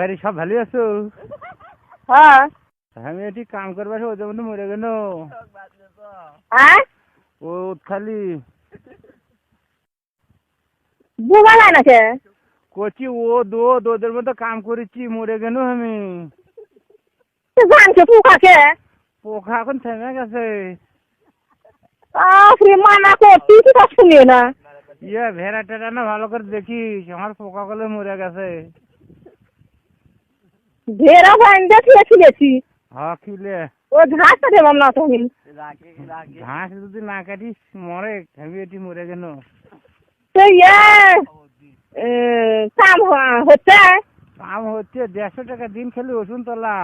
বাড়ি সব ভালো আছো? হ্যাঁ। আমি এটি কাম করবার ওদের মধ্যে মরে গেল। হ্যাঁ, ও খালি বুঝা যায় না কে? করছি ও ওদের মধ্যে কাম করেছি মরে গেল আমি। জানছে পোকাকে? পোকা এখন থেমে গেছে। মানা করছি সেটা শুনিয়ে না। ইয়ে ভেড়া টেরা না ভালো করে দেখিস, আমার পোকা গুলো মরে গেছে। ভেড়া বাইন্দা খেয়েছি। হ্যাঁ খিলে ও ঘাসটা দেবাম না তুমি। ঘাস যদি না কাটিস মরে, আমি এটি মরে গেল। তো কাম হচ্ছে? কাম হচ্ছে 150 টাকা দিন খেলে ওষুধ তোলা।